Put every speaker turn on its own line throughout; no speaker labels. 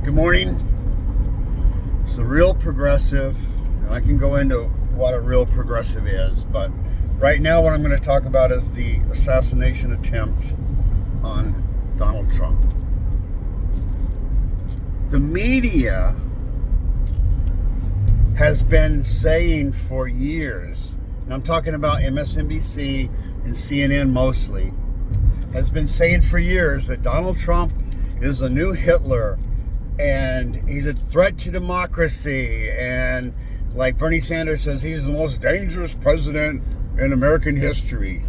Good morning. It's the real progressive, and I can go into what a real progressive is, but right now what I'm going to talk about is the assassination attempt on Donald Trump. The media has been saying for years, and I'm talking about MSNBC and CNN mostly, has been saying for years that Donald Trump is a new Hitler and he's a threat to democracy, and like Bernie Sanders says, he's the most dangerous president in American history.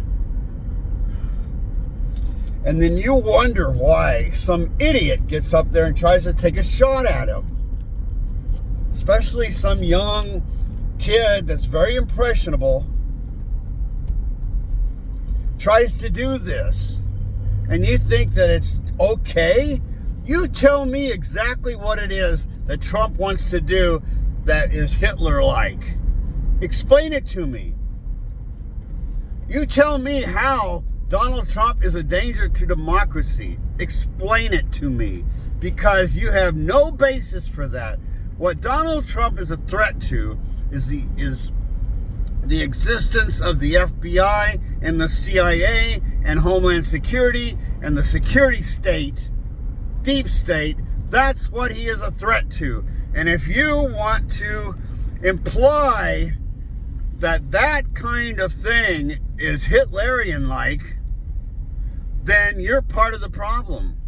And then you wonder why some idiot gets up there and tries to take a shot at him. Especially some young kid that's very impressionable tries to do this. And you think that it's okay? You tell me exactly what it is that Trump wants to do that is Hitler-like. Explain it to me. You tell me how Donald Trump is a danger to democracy. Explain it to me, because you have no basis for that. What Donald Trump is a threat to is the existence of the FBI and the CIA and Homeland Security and the security state, deep state. That's what he is a threat to. And if you want to imply that that kind of thing is Hitlerian-like, then you're part of the problem.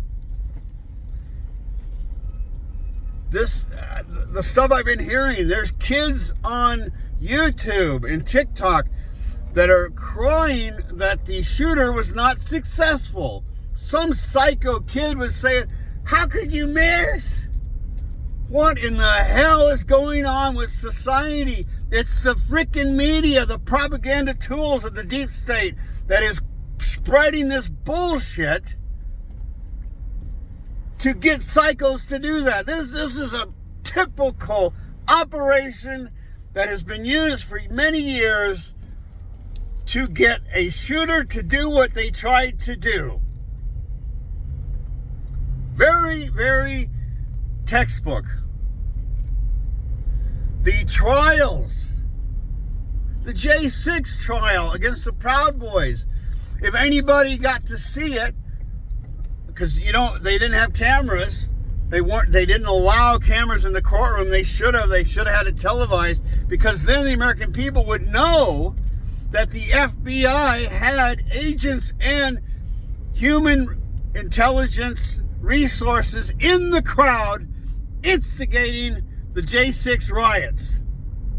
The stuff I've been hearing, there's kids on YouTube and TikTok that are crying that the shooter was not successful. Some psycho kid was saying, how could you miss? What in the hell is going on with society? It's the freaking media, the propaganda tools of the deep state that is spreading this bullshit to get psychos to do that. This is a typical operation that has been used for many years to get a shooter to do what they tried to do. Very, very textbook. The trials, the J6 trial against the Proud Boys. If anybody got to see it, because they didn't have cameras, they didn't allow cameras in the courtroom. They should have had it televised, because then the American people would know that the FBI had agents and human intelligence resources in the crowd instigating the J6 riots.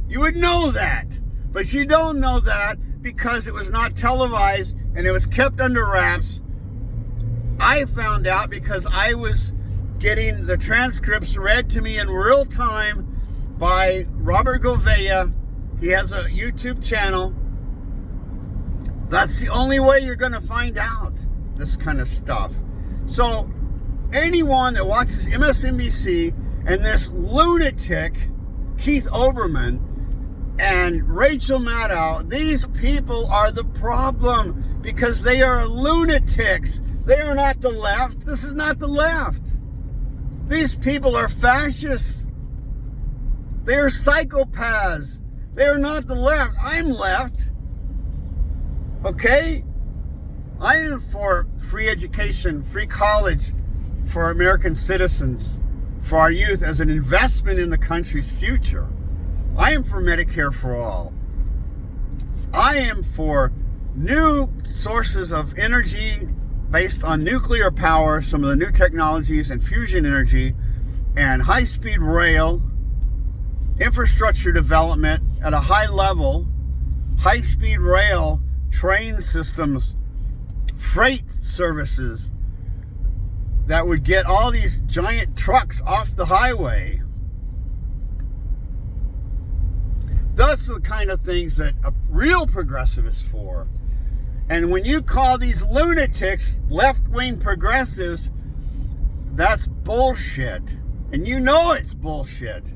You would know that, but you don't know that because it was not televised and it was kept under wraps. I found out because I was getting the transcripts read to me in real time by Robert Gouveia. He has a YouTube channel. That's the only way you're going to find out this kind of stuff. So anyone that watches MSNBC and this lunatic, Keith Olbermann, and Rachel Maddow, these people are the problem because they are lunatics. They are not the left. This is not the left. These people are fascists. They are psychopaths. They are not the left. I'm left. Okay? I am for free education, free college for American citizens, for our youth as an investment in the country's future. I am for Medicare for all. I am for new sources of energy based on nuclear power, some of the new technologies and fusion energy, and high-speed rail, infrastructure development at a high level, high-speed rail, train systems, freight services that would get all these giant trucks off the highway. That's the kind of things that a real progressive is for. And when you call these lunatics left-wing progressives, that's bullshit. And you know it's bullshit.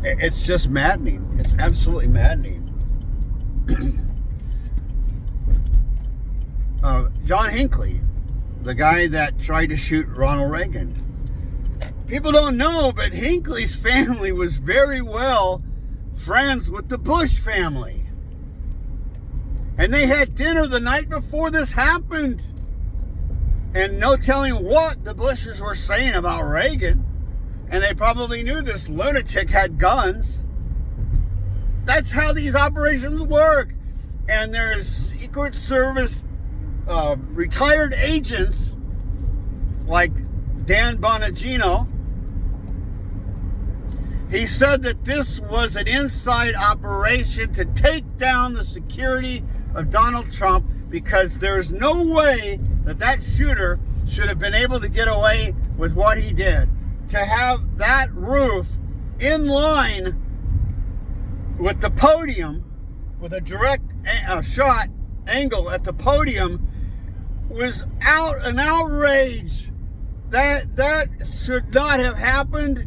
It's just maddening. It's absolutely maddening. John Hinckley, the guy that tried to shoot Ronald Reagan. People don't know, but Hinckley's family was very well friends with the Bush family. And they had dinner the night before this happened. And no telling what the Bushes were saying about Reagan. And they probably knew this lunatic had guns. That's how these operations work. And there's Secret Service retired agents like Dan Bongino. He said that this was an inside operation to take down the security of Donald Trump because there's no way that that shooter should have been able to get away with what he did. To have that roof in line with the podium, with a direct shot angle at the podium, was an outrage. That should not have happened.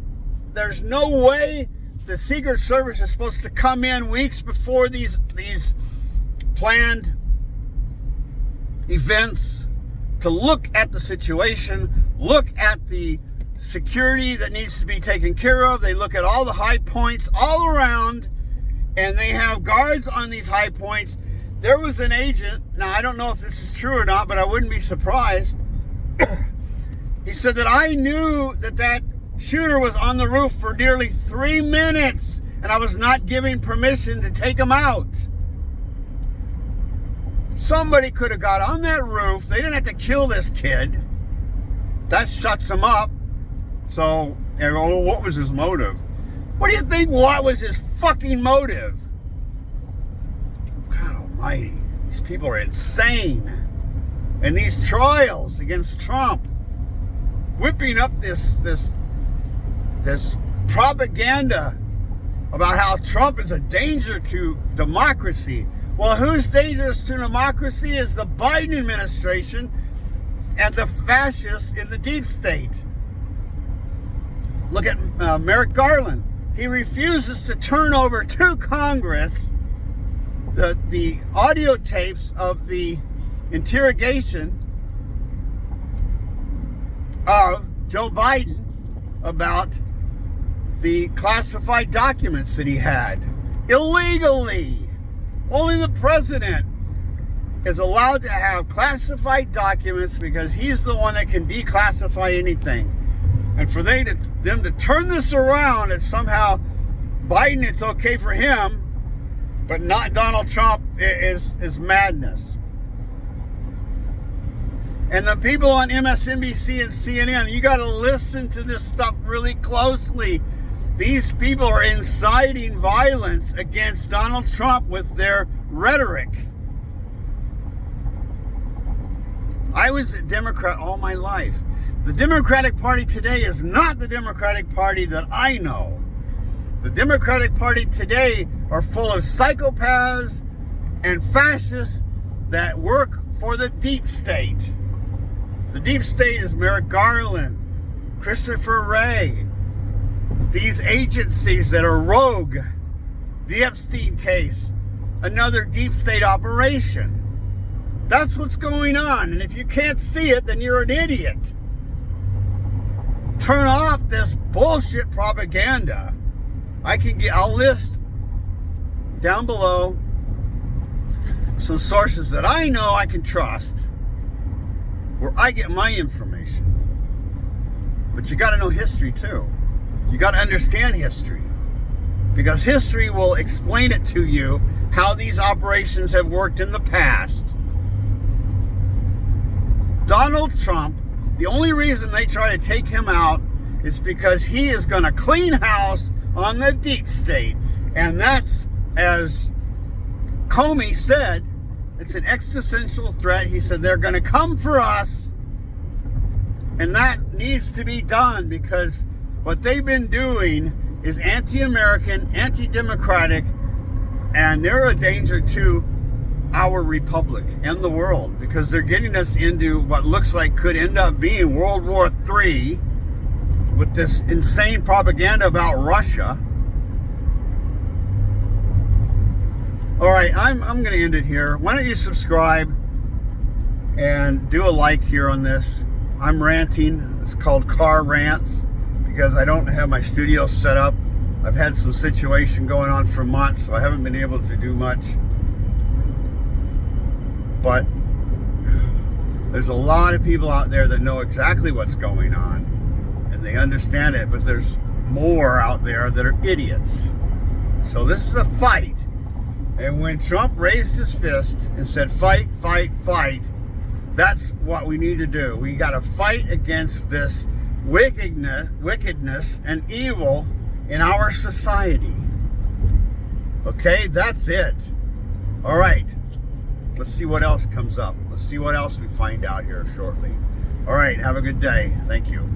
There's no way the Secret Service is supposed to come in weeks before these planned events to look at the situation, look at the security that needs to be taken care of. They look at all the high points all around, and they have guards on these high points. There was an agent, now I don't know if this is true or not, but I wouldn't be surprised. He said that I knew that shooter was on the roof for nearly 3 minutes, and I was not giving permission to take him out. Somebody could have got on that roof. They didn't have to kill this kid. That shuts him up. So, what was his motive? What do you think? What was his fucking motive? God almighty. These people are insane. And these trials against Trump, whipping up this propaganda about how Trump is a danger to democracy. Well, who's dangerous to democracy is the Biden administration and the fascists in the deep state. Look at Merrick Garland. He refuses to turn over to Congress the audio tapes of the interrogation of Joe Biden about the classified documents that he had illegally. Only the president is allowed to have classified documents because he's the one that can declassify anything. And for them to turn this around and somehow Biden, it's okay for him, but not Donald Trump, is madness. And the people on MSNBC and CNN, you got to listen to this stuff really closely. These people are inciting violence against Donald Trump with their rhetoric. I was a Democrat all my life. The Democratic Party today is not the Democratic Party that I know. The Democratic Party today are full of psychopaths and fascists that work for the deep state. The deep state is Merrick Garland, Christopher Wray, these agencies that are rogue, the Epstein case, another deep state operation. That's what's going on. And if you can't see it, then you're an idiot. Turn off this bullshit propaganda. I'll list down below some sources that I know I can trust, where I get my information. But you got to know history too. You got to understand history, because history will explain it to you how these operations have worked in the past. Donald Trump, the only reason they try to take him out is because he is going to clean house on the deep state. And that's, as Comey said, it's an existential threat. He said they're going to come for us. And that needs to be done, because what they've been doing is anti-American, anti-democratic, and they're a danger to our republic and the world, because they're getting us into what looks like could end up being World War III with this insane propaganda about Russia. All right, I'm going to end it here. Why don't you subscribe? and do a like here on this. I'm ranting. It's called Car Rants because I don't have my studio set up. I've had some situation going on for months, so I haven't been able to do much. But there's a lot of people out there that know exactly what's going on and they understand it, but there's more out there that are idiots. So this is a fight. And when Trump raised his fist and said, fight, fight, fight, that's what we need to do. We got to fight against this wickedness and evil in our society. Okay, that's it. All right. Let's see what else comes up. Let's see what else we find out here shortly. All right, have a good day. Thank you.